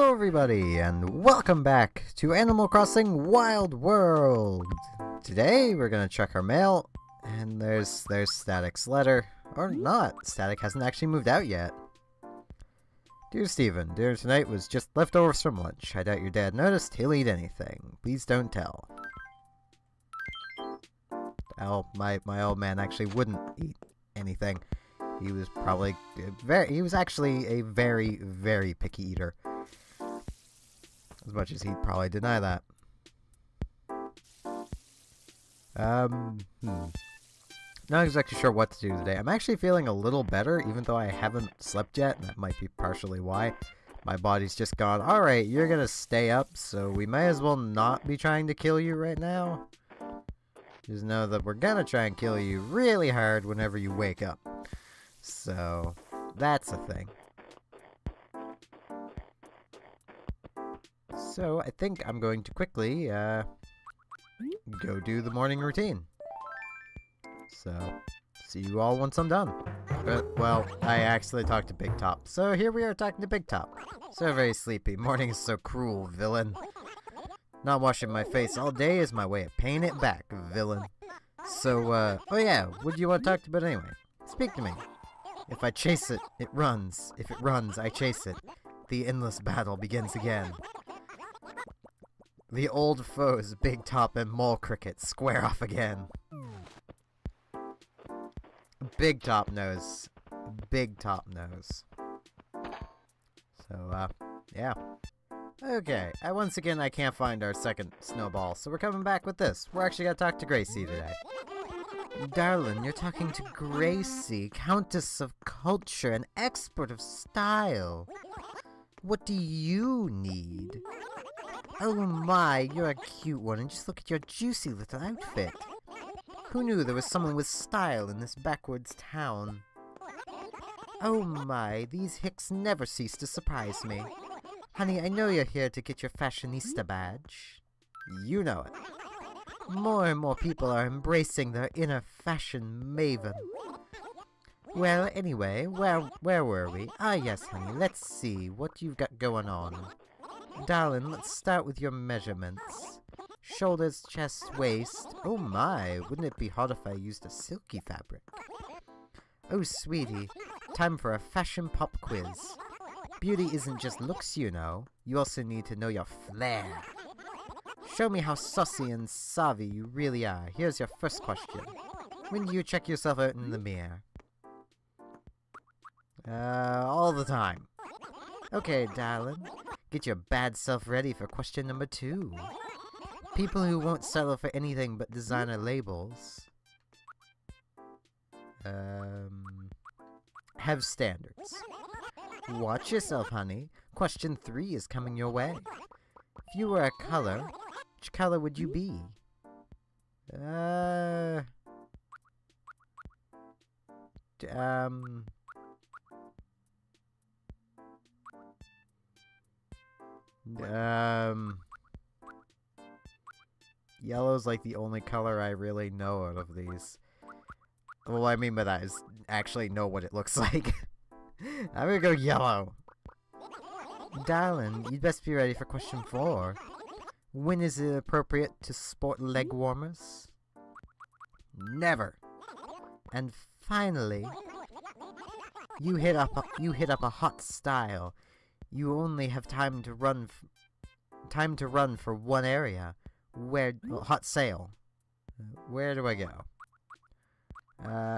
Hello everybody, and welcome back to Animal Crossing Wild World! Today we're gonna check our mail, and there's Static's letter. Or not, Static hasn't actually moved out yet. Dear Steven, dinner tonight was just leftovers from lunch. I doubt your dad noticed. He'll eat anything. Please don't tell. Oh, my old man actually wouldn't eat anything. He was probably he was actually a very, very picky eater. As much as he'd probably deny that. Not exactly sure what to do today. I'm actually feeling a little better, even though I haven't slept yet, and that might be partially why. My body's just gone, alright, you're gonna stay up, so we may as well not be trying to kill you right now. Just know that we're gonna try and kill you really hard whenever you wake up. So, that's a thing. So, I think I'm going to quickly, go do the morning routine. So, see you all once I'm done. But, well, I actually talked to Big Top. So, here we are talking to Big Top. So very sleepy. Morning is so cruel, villain. Not washing my face all day is my way of paying it back, villain. So, oh yeah, what do you want to talk about anyway? Speak to me. If I chase it, it runs. If it runs, I chase it. The endless battle begins again. The old foes, Big Top and Mole Cricket, square off again. Big Top knows. Big Top knows. So, yeah. Okay, once again, I can't find our second snowball, so we're coming back with this. We're actually gonna talk to Gracie today. Darling, you're talking to Gracie, Countess of Culture and expert of style. What do you need? Oh my, you're a cute one, and just look at your juicy little outfit. Who knew there was someone with style in this backwoods town? Oh my, these hicks never cease to surprise me. Honey, I know you're here to get your fashionista badge. You know it. More and more people are embracing their inner fashion maven. Well, anyway, where were we? Ah, yes, honey, let's see what you've got going on. Darling, let's start with your measurements. Shoulders, chest, waist. Oh my, wouldn't it be hot if I used a silky fabric? Oh, sweetie, time for a fashion pop quiz. Beauty isn't just looks, you know. You also need to know your flair. Show me how saucy and savvy you really are. Here's your first question. When do you check yourself out in the mirror? All the time. Okay, darling. Get your bad self ready for question number 2. People who won't settle for anything but designer labels have standards. Watch yourself, honey. Question 3 is coming your way. If you were a color, which color would you be? Yellow's like the only color I really know out of these. Well, what I mean by that is actually know what it looks like. I'm gonna go yellow. Darling, you'd best be ready for question 4. When is it appropriate to sport leg warmers? Never. And finally, you hit up a hot style. You only have time to run for one area. Hot sale. Where do I go?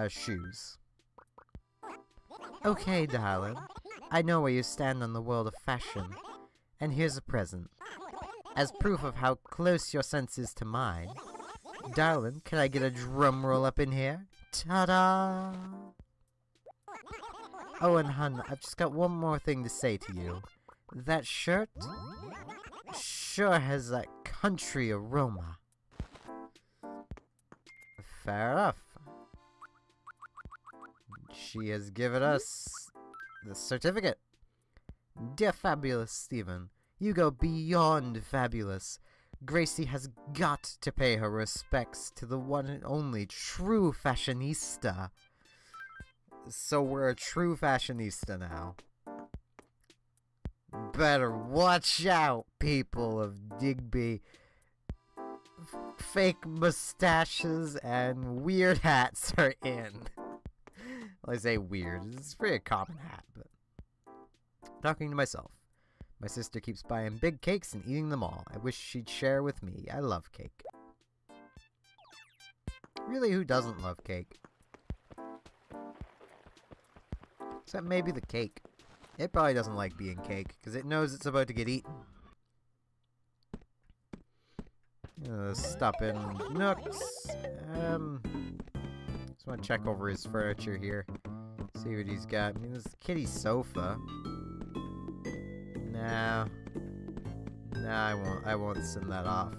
Shoes. Okay, darling. I know where you stand on the world of fashion. And here's a present. As proof of how close your sense is to mine. Darling, can I get a drum roll up in here? Ta-da! Oh, and hun, I've just got one more thing to say to you. That shirt sure has that country aroma. Fair enough. She has given us the certificate. Dear Fabulous Steven, you go beyond fabulous. Gracie has got to pay her respects to the one and only true fashionista. So we're a true fashionista now. better watch out, people of Digby. Fake mustaches and weird hats are in. Well, I say weird. It's a pretty common hat, but... Talking to myself. My sister keeps buying big cakes and eating them all. I wish she'd share with me. I love cake. Really, who doesn't love cake? Except maybe the cake. It probably doesn't like being cake, because it knows it's about to get eaten. Stop in Nooks. Just want to check over his furniture here. See what he's got. I mean, this kitty sofa. No. No, I won't send that off.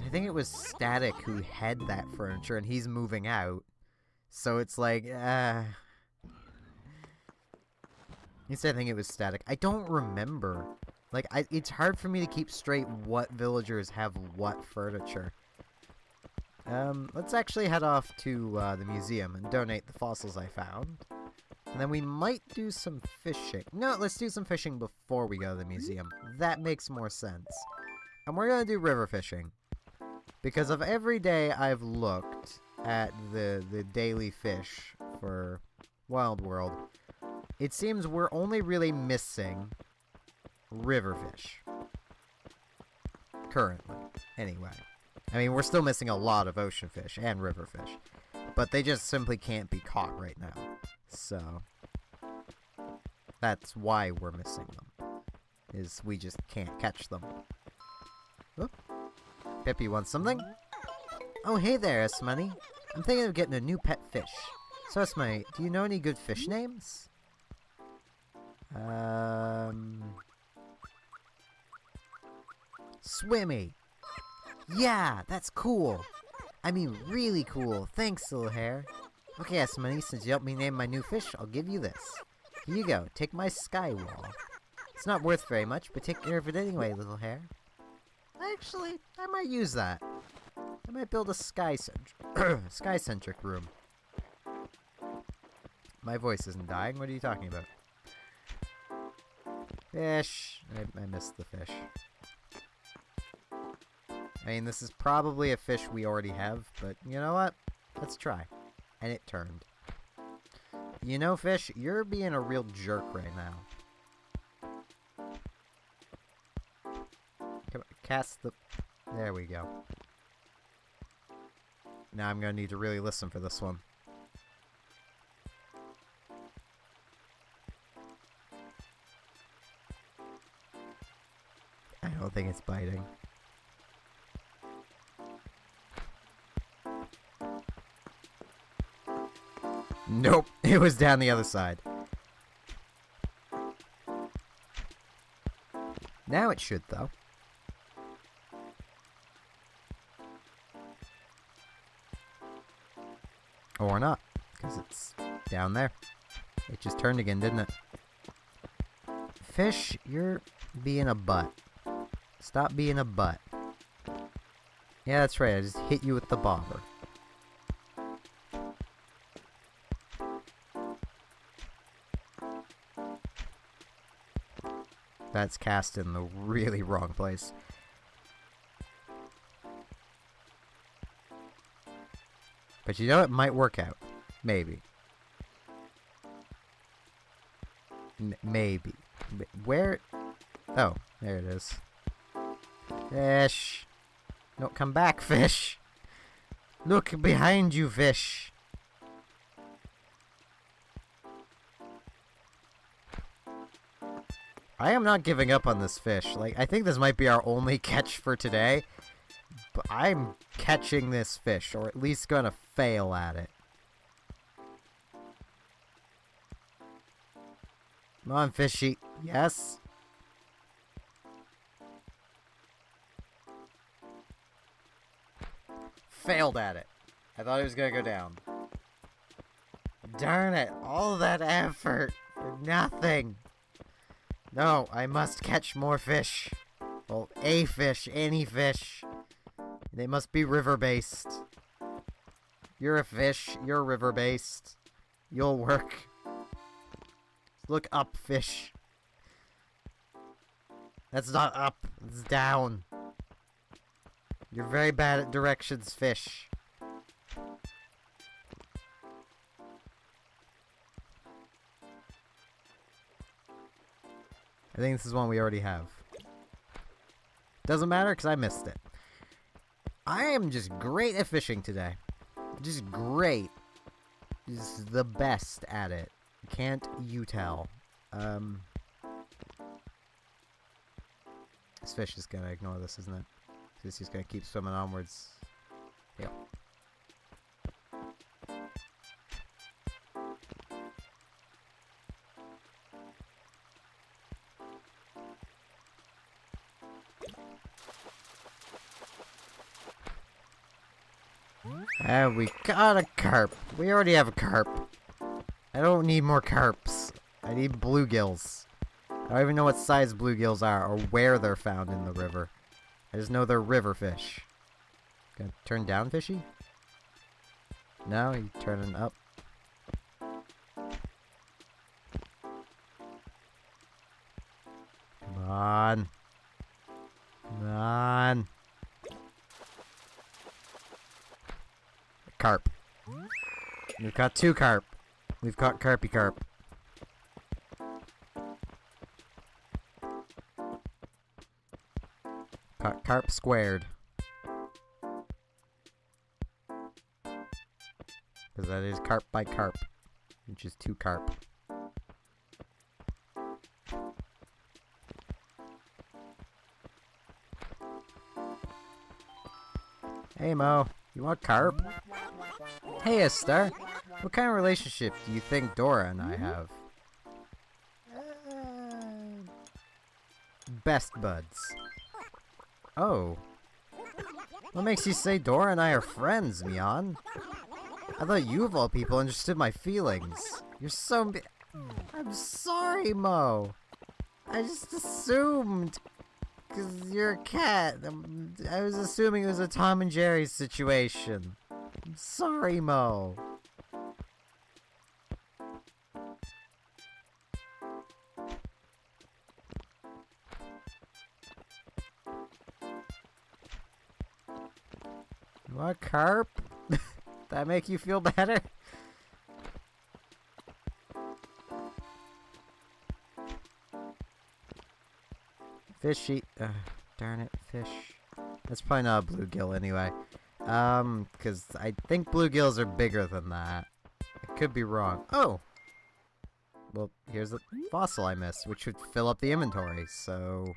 I think it was Static who had that furniture, and he's moving out. So it's like, At least I think it was Static. I don't remember. Like, it's hard for me to keep straight what villagers have what furniture. Let's actually head off to the museum and donate the fossils I found. And then we might do some fishing. No, let's do some fishing before we go to the museum. That makes more sense. And we're going to do river fishing. Because of every day I've looked at the daily fish for Wild World, it seems we're only really missing river fish. Currently, anyway. I mean, we're still missing a lot of ocean fish and river fish. But they just simply can't be caught right now. So, that's why we're missing them. Is we just can't catch them. Oop. Pippi wants something? Oh, hey there, Esmoney. I'm thinking of getting a new pet fish. So, Esmoney, do you know any good fish names? Swimmy. Yeah, that's cool. I mean, really cool. Thanks, little hare. Okay, Esmoney, since you helped me name my new fish, I'll give you this. Here you go. Take my sky wall. It's not worth very much, but take care of it anyway, little hare. Actually, I might use that. I might build a sky-centric room. My voice isn't dying. What are you talking about? Fish. I missed the fish. I mean, this is probably a fish we already have, but you know what? Let's try. And it turned. You know, fish, you're being a real jerk right now. Come on, cast the... There we go. Now I'm going to need to really listen for this one. I don't think it's biting. Nope, it was down the other side. Now it should, though. Or not, because it's down there. It just turned again, didn't it? Fish, you're being a butt. Stop being a butt. Yeah, that's right, I just hit you with the bobber. That's cast in the really wrong place. But you know, it might work out. Maybe. Maybe. Where? Oh, there it is. Fish. No, come back, fish. Look behind you, fish. I am not giving up on this fish. Like, I think this might be our only catch for today. But I'm catching this fish, or at least gonna fail at it. Come on, fishy. Yes? Failed at it. I thought it was gonna go down. Darn it. All that effort for nothing. No, I must catch more fish. Well, a fish, any fish. They must be river-based. You're a fish, you're river-based. You'll work. Look up, fish. That's not up. It's down. You're very bad at directions, fish. I think this is one we already have. Doesn't matter because I missed it. I am just great at fishing today. Just great. Just the best at it. Can't you tell? This fish is gonna ignore this, isn't it? He's just gonna keep swimming onwards. Yep. We got a carp. We already have a carp. I don't need more carps. I need bluegills. I don't even know what size bluegills are or where they're found in the river. I just know they're river fish. Gonna turn down fishy? No, you turning up. Come on. Come on. Carp. We've got 2 carp. We've caught carpy carp. Caught carp squared. Because that is carp by carp. Which is 2 carp. Hey Mo, you want carp? Hey Esther, what kind of relationship do you think Dora and I have? Best buds. Oh. What makes you say Dora and I are friends, Mion? I thought you of all people understood my feelings. You're so I'm sorry, Mo. I just assumed. Because you're a cat. I was assuming it was a Tom and Jerry situation. I'm sorry, Mo. What, carp? That make you feel better? Fishy. Darn it, fish. That's probably not a bluegill anyway. Because I think bluegills are bigger than that. I could be wrong. Oh! Well, here's the fossil I missed, which would fill up the inventory, so...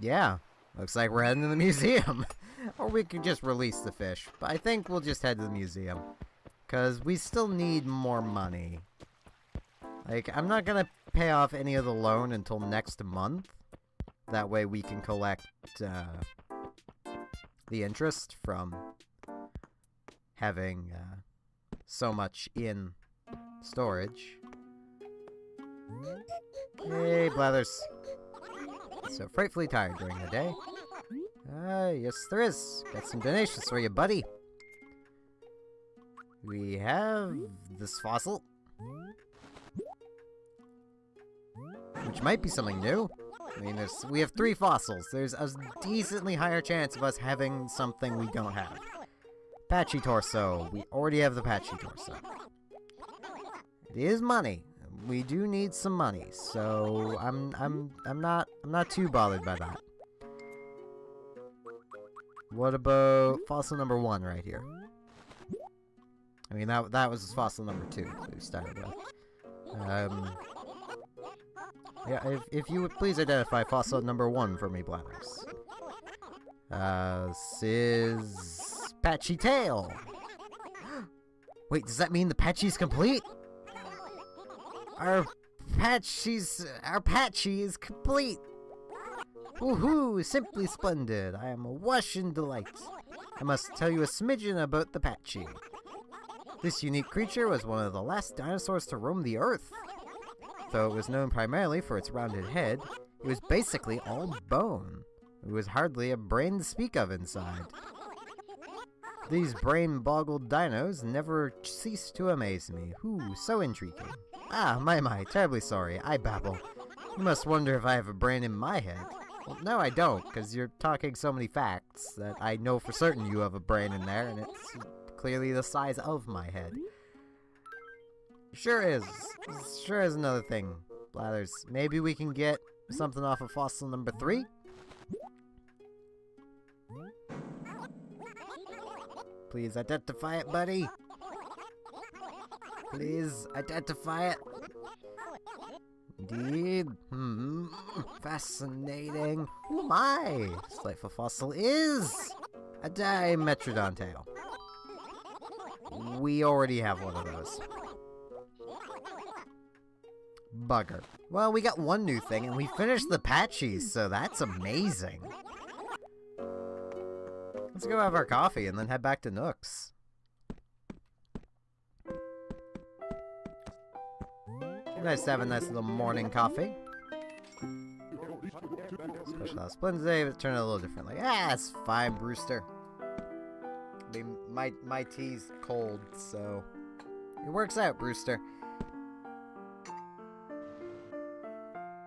Yeah. Looks like we're heading to the museum. Or we could just release the fish. But I think we'll just head to the museum. Because we still need more money. Like, I'm not gonna pay off any of the loan until next month. That way we can collect the interest from having so much in storage. Hey, Blathers. So frightfully tired during the day. Yes there is. Got some donations for you, buddy. We have this fossil. Which might be something new. I mean, we have 3 fossils. There's a decently higher chance of us having something we don't have. Patchy torso. We already have the patchy torso. It is money. We do need some money, so I'm not too bothered by that. What about fossil number 1 right here? I mean, that was fossil number 2 that we started with. Yeah, if you would please identify fossil number 1 for me, Blathers. This is... Patchy Tail! Wait, does that mean the Patchy's complete? Our Patchy is complete! Woohoo! Simply splendid! I am awash in delight. I must tell you a smidgen about the Patchy. This unique creature was one of the last dinosaurs to roam the Earth. Though it was known primarily for its rounded head, it was basically all bone. There was hardly a brain to speak of inside. These brain-boggled dinos never cease to amaze me. Ooh, so intriguing. Ah, my, terribly sorry, I babble. You must wonder if I have a brain in my head. Well, no, I don't, because you're talking so many facts that I know for certain you have a brain in there, and it's clearly the size of my head. Sure is. Sure is another thing, Blathers. Maybe we can get something off of fossil number 3? Please identify it, buddy. Please identify it. Indeed. Fascinating. Oh my! This delightful fossil is a Dimetrodon tail. We already have one of those. Bugger. Well, we got one new thing, and we finished the patchies, so that's amazing. Let's go have our coffee and then head back to Nook's. Nice to have a nice little morning coffee. Special Splendid today, but turn it a little differently. Ah, it's fine, Brewster. I mean, my tea's cold, so it works out, Brewster.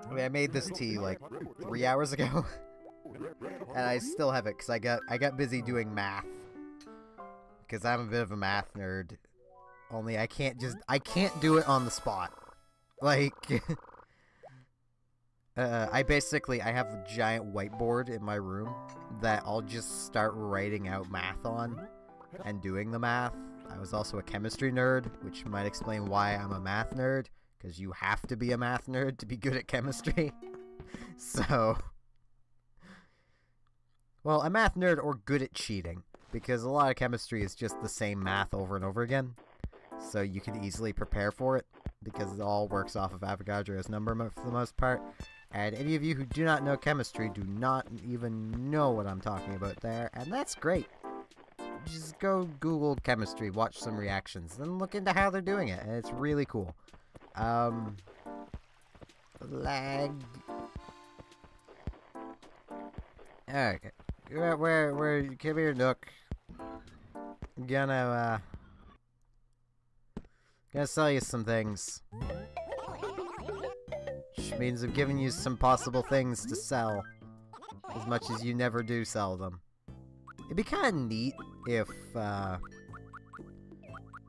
I mean, I made this tea like 3 hours ago, and I still have it because I got busy doing math. Because I'm a bit of a math nerd. Only I can't do it on the spot. Like, I have a giant whiteboard in my room that I'll just start writing out math on and doing the math. I was also a chemistry nerd, which might explain why I'm a math nerd, because you have to be a math nerd to be good at chemistry. So, well, a math nerd or good at cheating, because a lot of chemistry is just the same math over and over again. So you can easily prepare for it, because it all works off of Avogadro's number for the most part. And any of you who do not know chemistry do not even know what I'm talking about there, and that's great. Just go Google chemistry, watch some reactions, then look into how they're doing it, and it's really cool. Lag. Okay. Where, come here, Nook. I'm gonna sell you some things. Which means I'm giving you some possible things to sell. As much as you never do sell them. It'd be kind of neat if,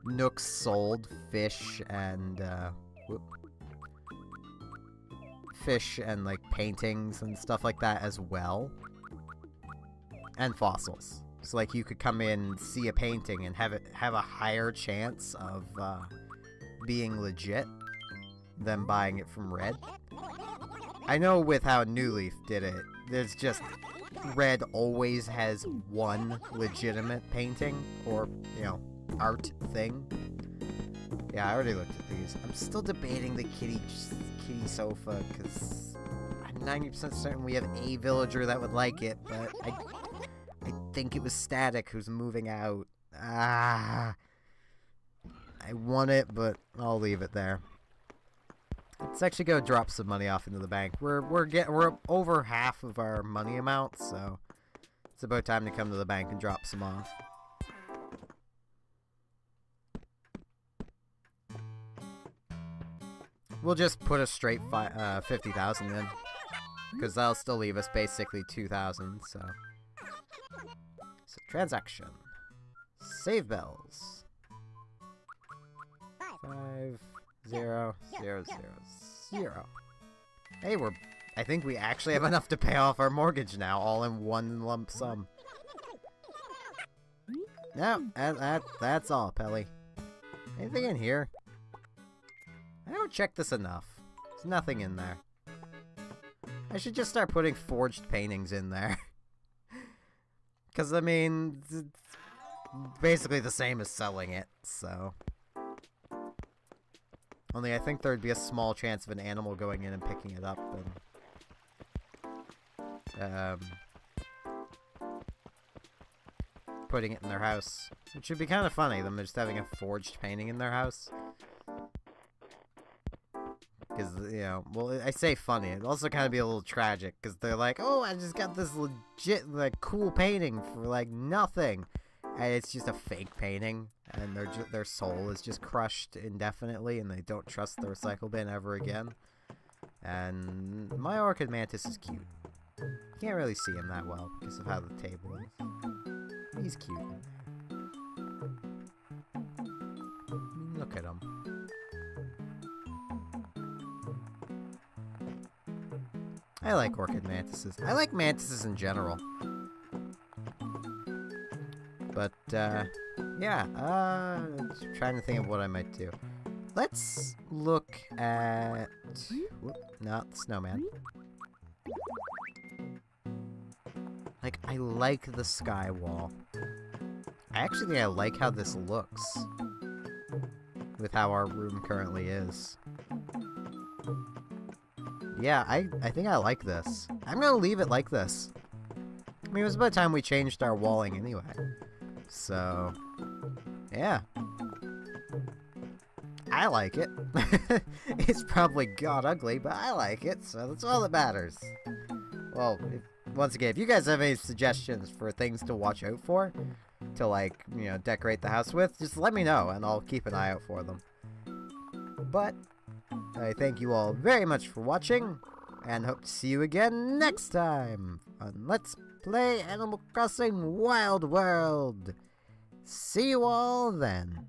Nook sold fish and, like, paintings and stuff like that as well. And fossils. So, like, you could come in, see a painting, and have a higher chance of, being legit than buying it from Red. I know with how New Leaf did it, there's just Red always has one legitimate painting or, you know, art thing. Yeah, I already looked at these. I'm still debating the kitty sofa because I'm 90% certain we have a villager that would like it, but I think it was Static who's moving out. I want it, but I'll leave it there. Let's actually go drop some money off into the bank. We're over half of our money amount, so it's about time to come to the bank and drop some off. We'll just put a straight 50,000 in, because that'll still leave us basically 2,000. So transaction, save bells. 5 0 0 0 0. Hey, I think we actually have enough to pay off our mortgage now, all in one lump sum. No, that's all, Pelly. Anything in here? I don't check this enough. There's nothing in there. I should just start putting forged paintings in there. Because, I mean, it's basically the same as selling it, so. Only I think there'd be a small chance of an animal going in and picking it up and putting it in their house. Which would be kind of funny, them just having a forged painting in their house. Because, you know, well, I say funny, it'd also kind of be a little tragic, because they're like, oh, I just got this legit, like, cool painting for, like, nothing. And it's just a fake painting, and their soul is just crushed indefinitely, and they don't trust the recycle bin ever again. And my orchid mantis is cute. You can't really see him that well because of how the table is. He's cute. I mean, look at him. I like orchid mantises. I like mantises in general. But, yeah, trying to think of what I might do. Let's look at... Whoop, not the snowman. Like, I like the sky wall. Actually, I like how this looks. With how our room currently is. Yeah, I think I like this. I'm gonna leave it like this. I mean, it was about time we changed our walling anyway. So, yeah. I like it. It's probably god ugly, but I like it, so that's all that matters. Well, once again, if you guys have any suggestions for things to watch out for, to like, you know, decorate the house with, just let me know, and I'll keep an eye out for them. But, I thank you all very much for watching, and hope to see you again next time on Let's Play Animal Crossing Wild World. See you all then.